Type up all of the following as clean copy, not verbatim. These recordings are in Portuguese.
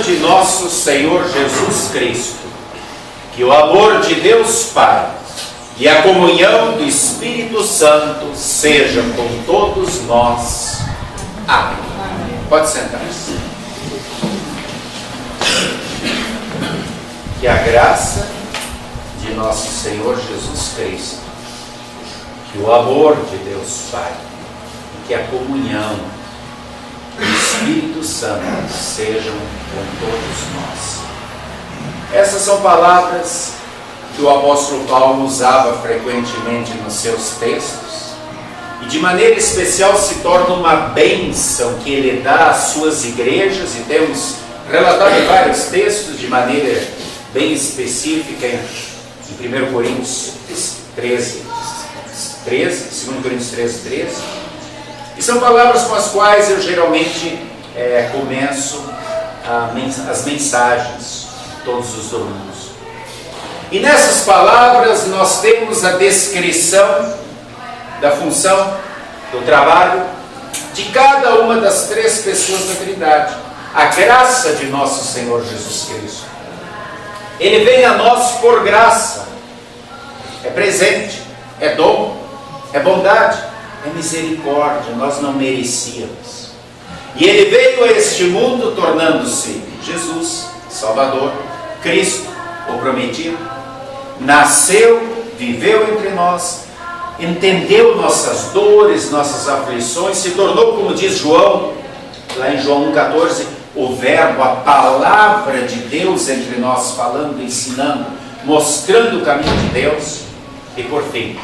de nosso Senhor Jesus Cristo, que o amor de Deus Pai e a comunhão do Espírito Santo seja com todos nós. Amém. Pode sentar-se. Que a graça de nosso Senhor Jesus Cristo, que o amor de Deus Pai e que a comunhão do Espírito Santo sejam com todos nós. Essas são palavras que o apóstolo Paulo usava frequentemente nos seus textos e de maneira especial se torna uma bênção que ele dá às suas igrejas, e temos relatado vários textos de maneira bem específica em 1 Coríntios 13, 2 Coríntios 13, e são palavras com as quais eu geralmente começo as mensagens todos os domingos. E nessas palavras nós temos a descrição da função, do trabalho de cada uma das três pessoas da Trindade. A graça de nosso Senhor Jesus Cristo. Ele vem a nós por graça. É presente, é dom, é bondade, é misericórdia. Nós não merecíamos. E ele veio a este mundo tornando-se Jesus, Salvador, Cristo, o prometido. Nasceu, viveu entre nós, entendeu nossas dores, nossas aflições, se tornou, como diz João, lá em João 1,14, o verbo, a palavra de Deus entre nós, falando, ensinando, mostrando o caminho de Deus, e por fim,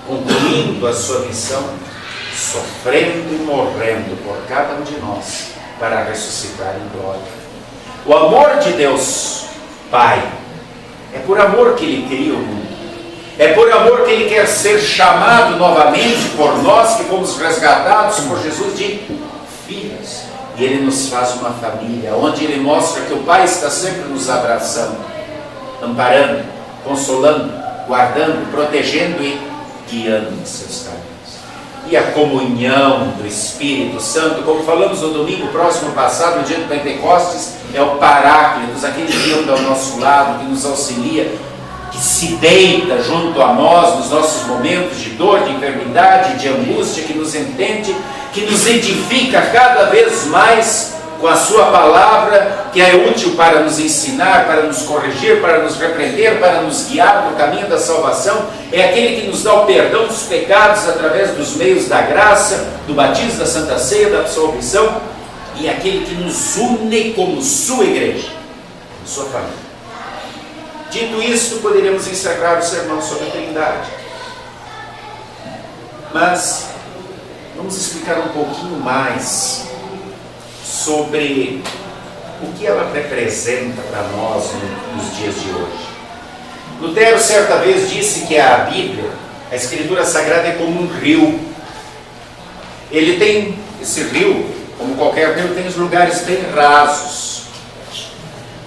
concluindo a sua missão, sofrendo e morrendo por cada um de nós, para ressuscitar em glória. O amor de Deus Pai, é por amor que Ele cria o mundo. É por amor que Ele quer ser chamado novamente por nós, que fomos resgatados por Jesus, de filhos. E Ele nos faz uma família, onde Ele mostra que o Pai está sempre nos abraçando, amparando, consolando, guardando, protegendo e guiando em seus caminhos. E a comunhão do Espírito Santo, como falamos no domingo próximo passado, no dia do Pentecostes, é o Paráclitos, aquele que anda ao nosso lado, que nos auxilia, que se deita junto a nós nos nossos momentos de dor, de enfermidade, de angústia, que nos entende, que nos edifica cada vez mais com a sua palavra, que é útil para nos ensinar, para nos corrigir, para nos repreender, para nos guiar no caminho da salvação. É aquele que nos dá o perdão dos pecados através dos meios da graça, do batismo, da Santa Ceia, da absolvição, e é aquele que nos une como sua igreja, como sua família. Dito isto, poderíamos encerrar o sermão sobre a Trindade. Mas vamos explicar um pouquinho mais sobre o que ela representa para nós nos dias de hoje. Lutero certa vez disse que a Bíblia, a Escritura Sagrada, é como um rio. Ele tem, esse rio, como qualquer rio, tem os lugares bem rasos,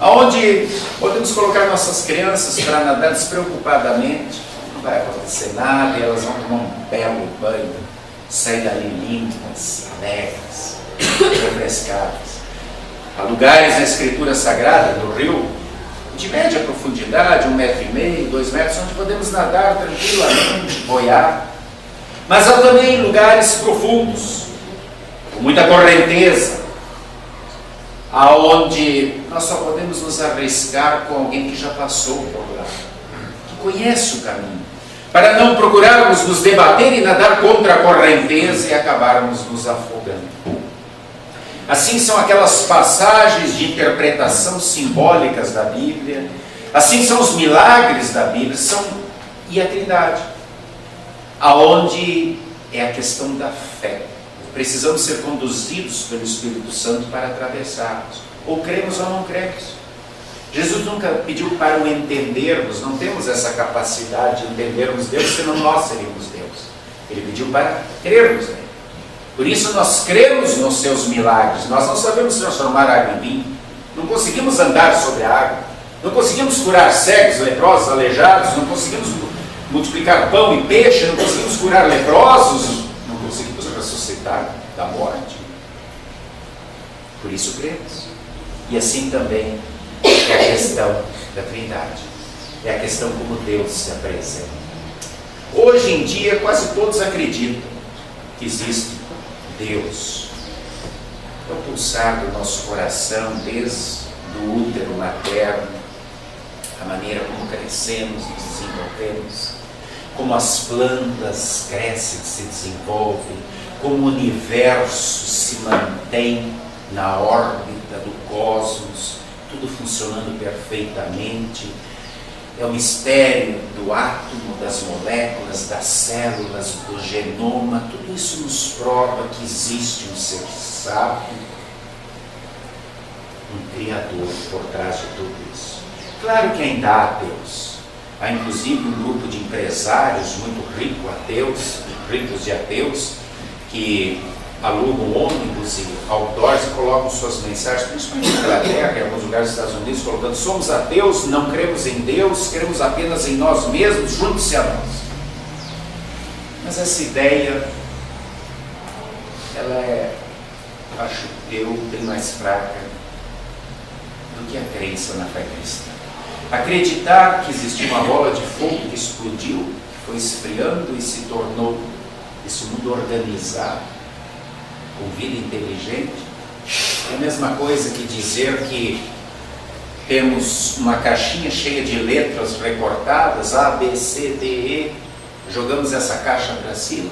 onde podemos colocar nossas crianças para nadar despreocupadamente, não vai acontecer nada, e elas vão tomar um belo banho, sair dali limpas, alegres, refrescadas. Há lugares na Escritura Sagrada, no rio, de média profundidade, 1,5 metro, 2 metros, onde podemos nadar tranquilamente, boiar. Mas há também lugares profundos, com muita correnteza, aonde nós só podemos nos arriscar com alguém que já passou por lá, que conhece o caminho, para não procurarmos nos debater e nadar contra a correnteza e acabarmos nos afogando. Assim são aquelas passagens de interpretação simbólicas da Bíblia, assim são os milagres da Bíblia, e a Trindade, aonde é a questão da fé. Precisamos ser conduzidos pelo Espírito Santo para atravessarmos. Ou cremos ou não cremos. Jesus nunca pediu para o entendermos, não temos essa capacidade de entendermos Deus, senão nós seríamos Deus. Ele pediu para crermos nele. Por isso nós cremos nos seus milagres. Nós não sabemos transformar água em vinho, não conseguimos andar sobre a água, não conseguimos curar cegos, leprosos, aleijados, não conseguimos multiplicar pão e peixe, não conseguimos curar leprosos, não conseguimos ressuscitar da morte. Por isso cremos. E assim também é a questão da Trindade. É a questão como Deus se apresenta. Hoje em dia, quase todos acreditam que existe Deus. É o pulsar do nosso coração, desde o útero materno, a maneira como crescemos e desenvolvemos, como as plantas crescem e se desenvolvem, como o universo se mantém na órbita do cosmos, tudo funcionando perfeitamente. É o mistério do átomo, das moléculas, das células, do genoma. Tudo isso nos prova que existe um ser sábio, um Criador por trás de tudo isso. Claro que ainda há ateus. Há inclusive um grupo de empresários muito ricos de ateus, que alugam ônibus e outdoors e colocam suas mensagens, principalmente na Inglaterra e em alguns lugares dos Estados Unidos, colocando: somos ateus, não cremos em Deus, cremos apenas em nós mesmos, junte-se a nós. Mas essa ideia, ela é, acho eu, bem mais fraca do que a crença na fé cristã. Acreditar que existia uma bola de fogo que explodiu, que foi esfriando e se tornou esse mundo organizado, com vida inteligente, é a mesma coisa que dizer que temos uma caixinha cheia de letras recortadas, A, B, C, D, E, jogamos essa caixa para cima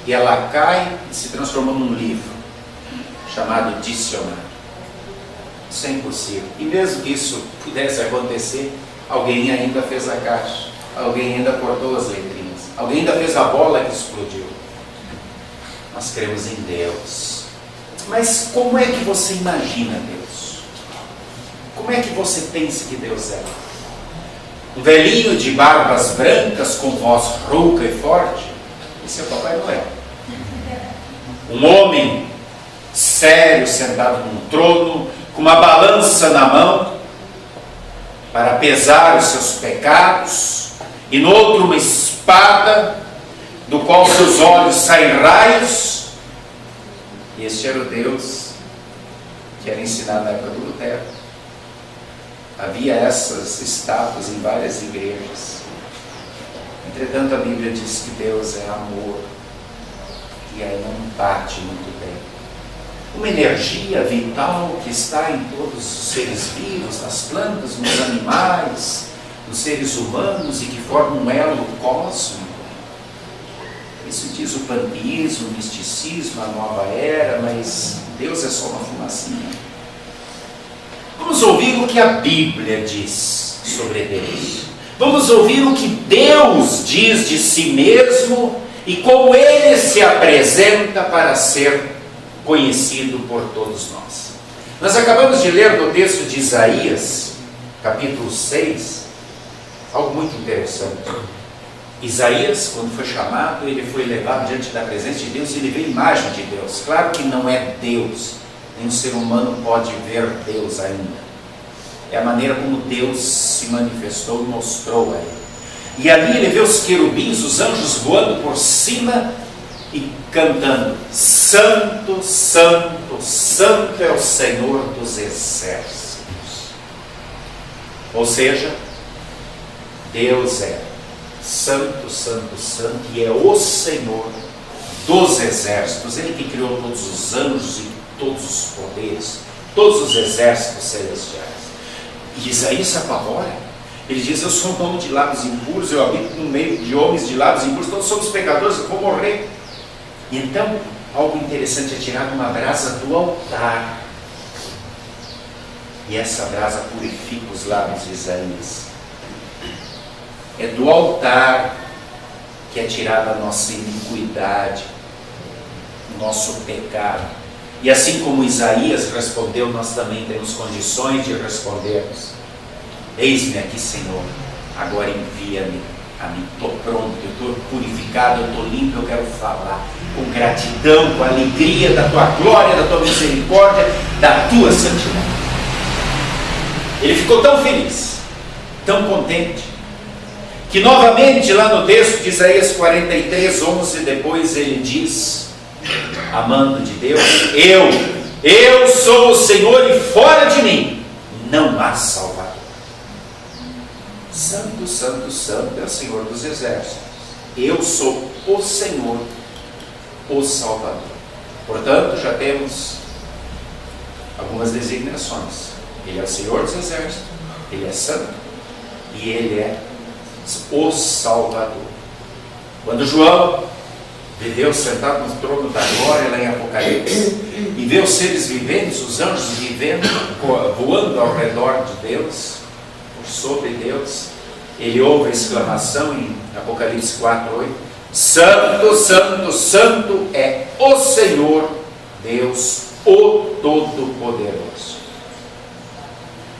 e ela cai e se transforma num livro chamado dicionário. Isso é impossível. E mesmo que isso pudesse acontecer, alguém ainda fez a caixa, alguém ainda cortou as letrinhas, alguém ainda fez a bola que explodiu. Nós cremos em Deus. Mas como é que você imagina Deus? Como é que você pensa que Deus é? Um velhinho de barbas brancas com voz rouca e forte? Esse é o Papai Noel. Um homem sério sentado num trono, com uma balança na mão para pesar os seus pecados, e no outro uma espada do qual seus olhos saem raios. E este era o Deus que era ensinado na época do Lutero. Havia essas estátuas em várias igrejas. Entretanto, a Bíblia diz que Deus é amor, e aí não bate muito bem. Uma energia vital que está em todos os seres vivos, nas plantas, nos animais, nos seres humanos, e que forma um elo cósmico. Isso diz o panteísmo, o misticismo, a nova era, mas Deus é só uma fumacinha. Vamos ouvir o que a Bíblia diz sobre Deus. Vamos ouvir o que Deus diz de si mesmo e como Ele se apresenta para ser conhecido por todos nós. Nós acabamos de ler no texto de Isaías, capítulo 6, algo muito interessante. Isaías, quando foi chamado, ele foi levado diante da presença de Deus e ele vê a imagem de Deus. Claro que não é Deus, nem o ser humano pode ver Deus ainda. É a maneira como Deus se manifestou e mostrou a ele. E ali ele vê os querubins, os anjos voando por cima e cantando: Santo, Santo, Santo é o Senhor dos exércitos. Ou seja, Deus é Santo, Santo, Santo, e é o Senhor dos exércitos. Ele que criou todos os anjos e todos os poderes, todos os exércitos celestiais. E Isaías se apavora. Ele diz: eu sou um homem de lábios impuros, eu habito no meio de homens de lábios impuros, todos somos pecadores, eu vou morrer. E então, algo interessante é tirar uma brasa do altar. E essa brasa purifica os lábios de Isaías. É do altar que é tirada a nossa iniquidade, o nosso pecado. E assim como Isaías respondeu, nós também temos condições de respondermos: eis-me aqui, Senhor, agora envia-me a mim. Estou pronto, eu estou purificado, eu estou limpo, eu quero falar com gratidão, com alegria da tua glória, da tua misericórdia, da tua santidade. Ele ficou tão feliz, tão contente, que novamente lá no texto de Isaías 43, 11, depois ele diz, amando de Deus: eu sou o Senhor e fora de mim não há Salvador. Santo, santo, santo é o Senhor dos exércitos. Eu sou o Senhor, o Salvador. Portanto, já temos algumas designações. Ele é o Senhor dos exércitos, Ele é santo e Ele é o Salvador. Quando João vê Deus sentado no trono da glória lá em Apocalipse e vê os seres viventes, os anjos vivendo, voando ao redor de Deus, por sobre Deus, ele ouve a exclamação em Apocalipse 4:8: Santo, santo, santo é o Senhor Deus, o Todo-Poderoso.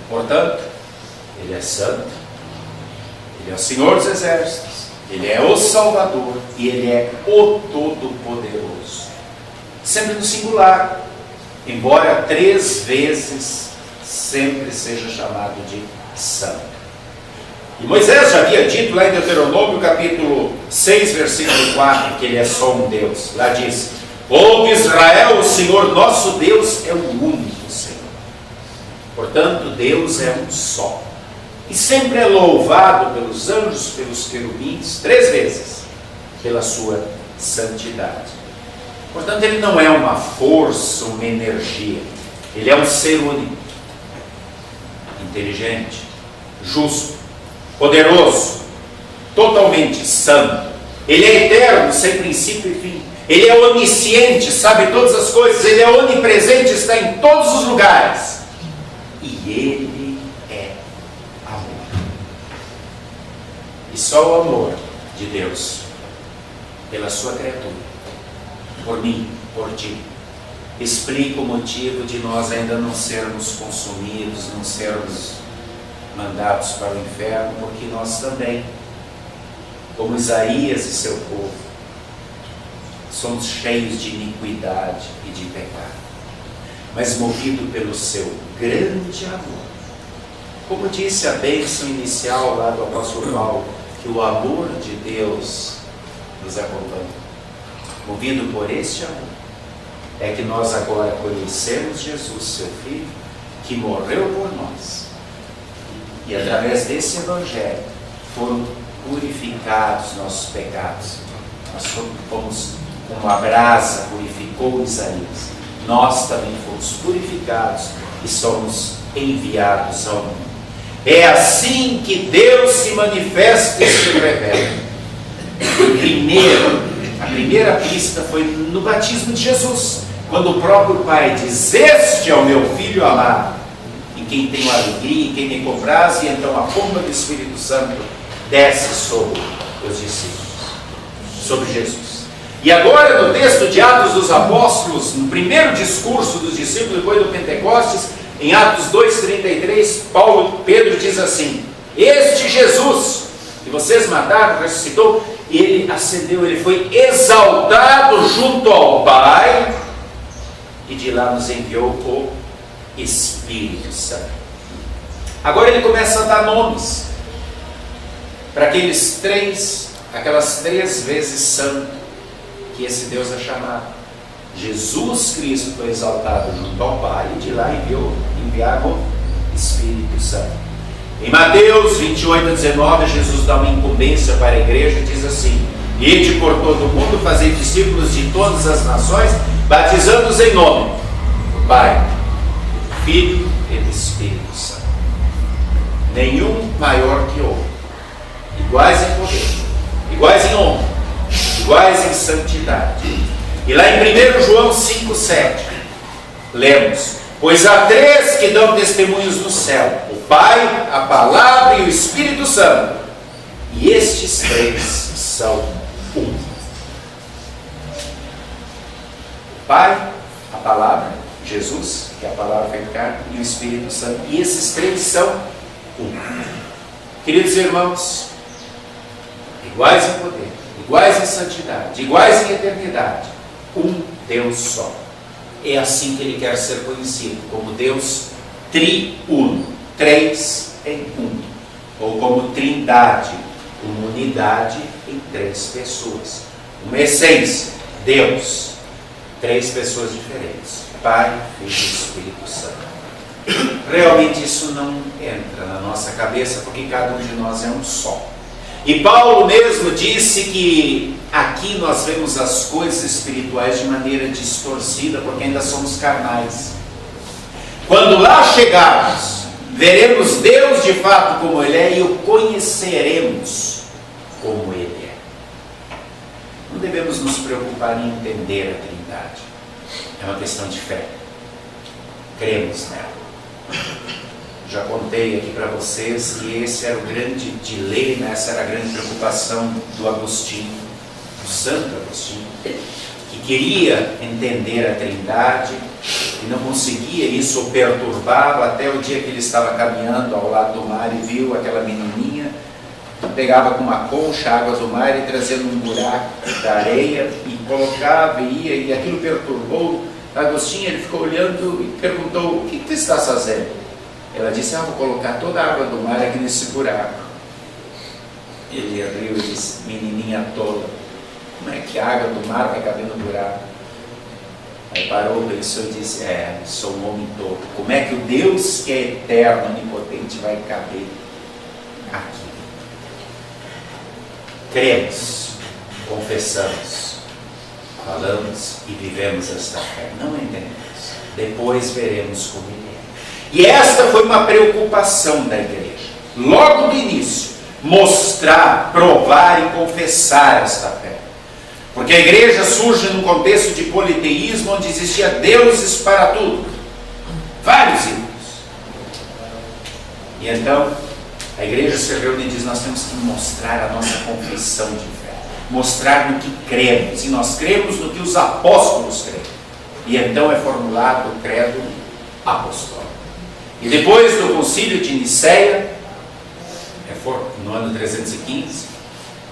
Portanto, Ele é santo, Ele é o Senhor dos exércitos, Ele é o Salvador e Ele é o Todo-Poderoso. Sempre no singular, embora 3 vezes sempre seja chamado de santo. E Moisés já havia dito lá em Deuteronômio capítulo 6, versículo 4, que Ele é só um Deus. Lá diz: ouve Israel, o Senhor nosso Deus é o único Senhor. Portanto, Deus é um só. E sempre é louvado pelos anjos, pelos querubins, 3 vezes, pela sua santidade. Portanto, Ele não é uma força, uma energia. Ele é um ser único, inteligente, justo, poderoso, totalmente santo. Ele é eterno, sem princípio e fim. Ele é onisciente, sabe todas as coisas. Ele é onipresente, está em todos os lugares. E Ele é amor. E só o amor de Deus pela sua criatura, por mim, por ti, explica o motivo de nós ainda não sermos consumidos, não sermos mandados para o inferno, porque nós também, como Isaías e seu povo, somos cheios de iniquidade e de pecado, mas movido pelo seu grande amor. Como disse a bênção inicial lá do apóstolo Paulo, que o amor de Deus nos acompanha. Movido por este amor, é que nós agora conhecemos Jesus, seu Filho, que morreu por nós. E através desse Evangelho foram purificados nossos pecados. Nós fomos como a brasa purificou Isaías. Nós também fomos purificados e somos enviados ao mundo. É assim que Deus se manifesta e se revela. A primeira pista foi no batismo de Jesus, quando o próprio Pai diz: este é o meu Filho amado, em quem tenho alegria, em quem me compraz, e então a pomba do Espírito Santo desce sobre os discípulos, sobre Jesus. E agora no texto de Atos dos Apóstolos, no primeiro discurso dos discípulos depois do Pentecostes, em Atos 2,33, Pedro diz assim: este Jesus que vocês mataram, ressuscitou, ele ascendeu, ele foi exaltado junto ao Pai, e de lá nos enviou o Espírito Santo. Agora ele começa a dar nomes para aquelas 3 vezes santo que esse Deus é chamado. Jesus Cristo foi exaltado junto ao Pai, e de lá enviaram o Espírito Santo. Em Mateus 28:19, Jesus dá uma incumbência para a igreja e diz assim: ide por todo o mundo, fazei discípulos de todas as nações, batizando-os em nome do Pai, do Filho e do Espírito Santo. Nenhum maior que outro, iguais em poder, iguais em honra, iguais em santidade. E lá em 1 João 5,7 lemos: pois há 3 que dão testemunhos no céu, o Pai, a Palavra e o Espírito Santo, e estes 3 são um. O Pai, a Palavra, Jesus, que é a Palavra feita carne, e o Espírito Santo, e esses 3 são um. Queridos irmãos, iguais em poder, iguais em santidade, iguais em eternidade, um Deus só. É assim que Ele quer ser conhecido, como Deus triuno, 3 em 1, ou como trindade, uma unidade em 3 pessoas, uma essência, Deus, 3 pessoas diferentes, Pai, Filho e Espírito Santo. realmente isso não entra na nossa cabeça, porque cada um de nós é um só. E Paulo mesmo disse que aqui nós vemos as coisas espirituais de maneira distorcida, porque ainda somos carnais. Quando lá chegarmos, veremos Deus de fato como Ele é e o conheceremos como Ele é. Não devemos nos preocupar em entender a Trindade. É uma questão de fé. Cremos nela. Já contei aqui para vocês que esse era o grande dilema, essa era a grande preocupação do Agostinho, do Santo Agostinho, que queria entender a Trindade e não conseguia, isso o perturbava até o dia que ele estava caminhando ao lado do mar e viu aquela menininha, pegava com uma concha a água do mar e trazendo um buraco da areia e colocava e ia, e aquilo perturbou Agostinho. Ele ficou olhando e perguntou: o que tu estás fazendo? Ela disse: vou colocar toda a água do mar aqui nesse buraco. Ele riu e disse: menininha tola, como é que a água do mar vai caber no buraco? Aí parou, pensou e disse: sou um homem tolo. Como é que o Deus que é eterno, onipotente, vai caber aqui? Cremos, confessamos, falamos e vivemos esta fé. Não entendemos. Depois veremos como Ele é. E esta foi uma preocupação da igreja. Logo do início, mostrar, provar e confessar esta fé. Porque a igreja surge num contexto de politeísmo, onde existia deuses para tudo. Vários ídolos. E então, a igreja se reúne e diz: nós temos que mostrar a nossa confissão de fé. Mostrar no que cremos. E nós cremos no que os apóstolos creem. E então é formulado o credo apostólico. E depois do concílio de Niceia, no ano 315,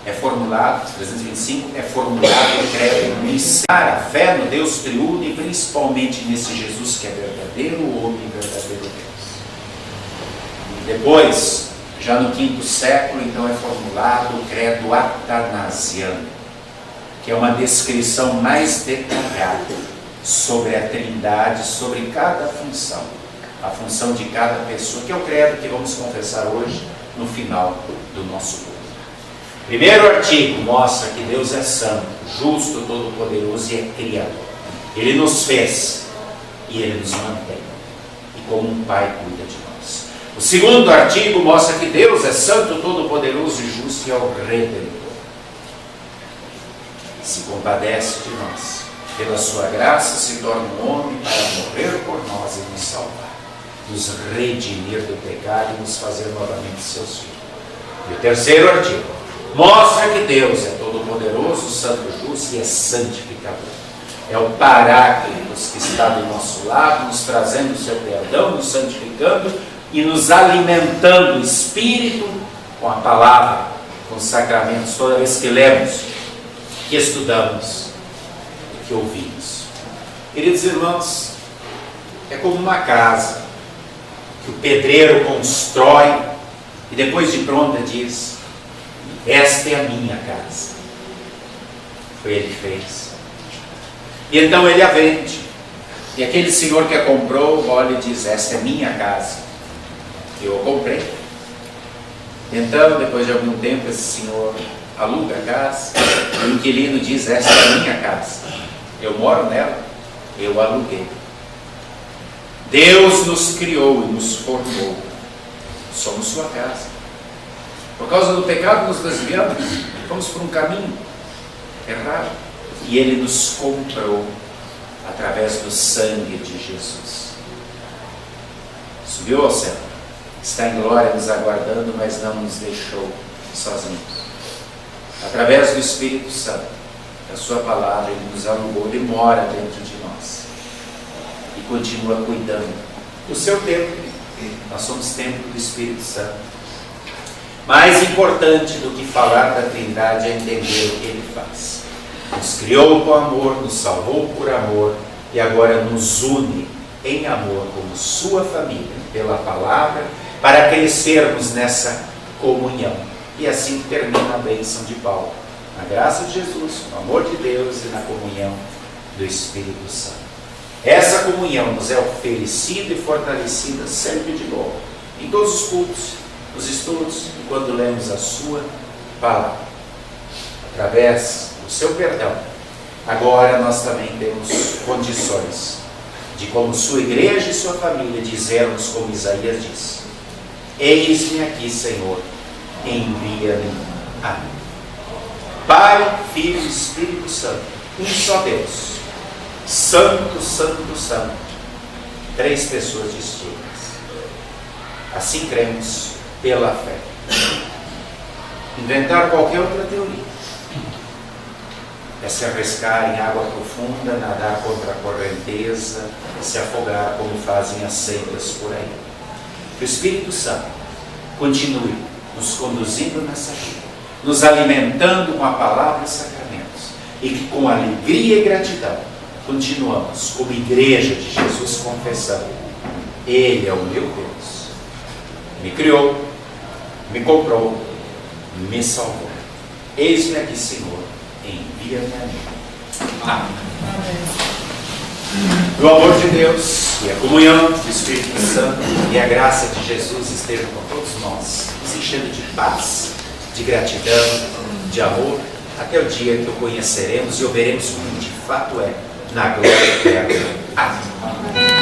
é formulado, 325, é formulado o credo niceiano, a fé no Deus triuno e principalmente nesse Jesus que é verdadeiro homem e verdadeiro Deus. E depois, já no quinto século, então é formulado o credo atanasiano, que é uma descrição mais detalhada sobre a Trindade, sobre cada função, a função de cada pessoa, que é o credo que vamos confessar hoje no final do nosso culto. Primeiro artigo mostra que Deus é santo, justo, todo-poderoso e é criador. Ele nos fez e Ele nos mantém. E como um pai cuida de nós. O segundo artigo mostra que Deus é santo, todo-poderoso e justo e é o Redentor. Se compadece de nós. Pela sua graça se torna um homem para morrer por nós e nos salvar. Nos redimir do pecado e nos fazer novamente seus filhos. E o terceiro artigo mostra que Deus é todo-poderoso, santo, justo e é santificador. É o Paráclitos que está do nosso lado, nos trazendo o seu perdão, nos santificando e nos alimentando o Espírito com a palavra, com os sacramentos, toda vez que lemos, que estudamos, que ouvimos. Queridos irmãos, é como uma casa que o pedreiro constrói e depois de pronta diz: esta é a minha casa. Foi ele que fez. E então ele a vende. E aquele senhor que a comprou olha e diz: esta é minha casa. Eu a comprei. Então, depois de algum tempo, esse senhor aluga a casa. E o inquilino diz: esta é a minha casa. Eu moro nela. Eu aluguei. Deus nos criou e nos formou. Somos sua casa. Por causa do pecado nos desviamos, vamos por um caminho errado. E Ele nos comprou através do sangue de Jesus. Subiu ao céu, está em glória nos aguardando, mas não nos deixou sozinhos. Através do Espírito Santo, da sua palavra, Ele nos alugou, Ele mora dentro de nós. E continua cuidando do seu templo. Nós somos templo do Espírito Santo. Mais importante do que falar da Trindade é entender o que Ele faz. Nos criou com amor, nos salvou por amor e agora nos une em amor como sua família, pela palavra, para crescermos nessa comunhão. E assim termina a bênção de Paulo. Na graça de Jesus, no amor de Deus e na comunhão do Espírito Santo. Essa comunhão nos é oferecida e fortalecida sempre de novo, em todos os cultos, nos estudos e quando lemos a sua palavra. Através do seu perdão, agora nós também temos condições de, como sua igreja e sua família, dizermos como Isaías diz: eis-me aqui, Senhor, envia-me a mim. Pai, Filho e Espírito Santo, um só Deus, Santo, Santo, Santo, três pessoas distintas. Assim cremos pela fé. Inventar qualquer outra teoria é se arriscar em água profunda, nadar contra a correnteza, se afogar como fazem as seitas por aí. Que o Espírito Santo continue nos conduzindo nessa vida, nos alimentando com a palavra e sacramentos, e que com alegria e gratidão continuamos como igreja de Jesus confessando: Ele é o meu Deus, me criou, me comprou, me salvou. Eis-me aqui, Senhor, envia-me a mim. Amém. O amor de Deus e a comunhão do Espírito Santo e a graça de Jesus estejam com todos nós, nos enchendo de paz, de gratidão, de amor, até o dia que o conheceremos e o veremos como de fato é, na glória eterna. Amém.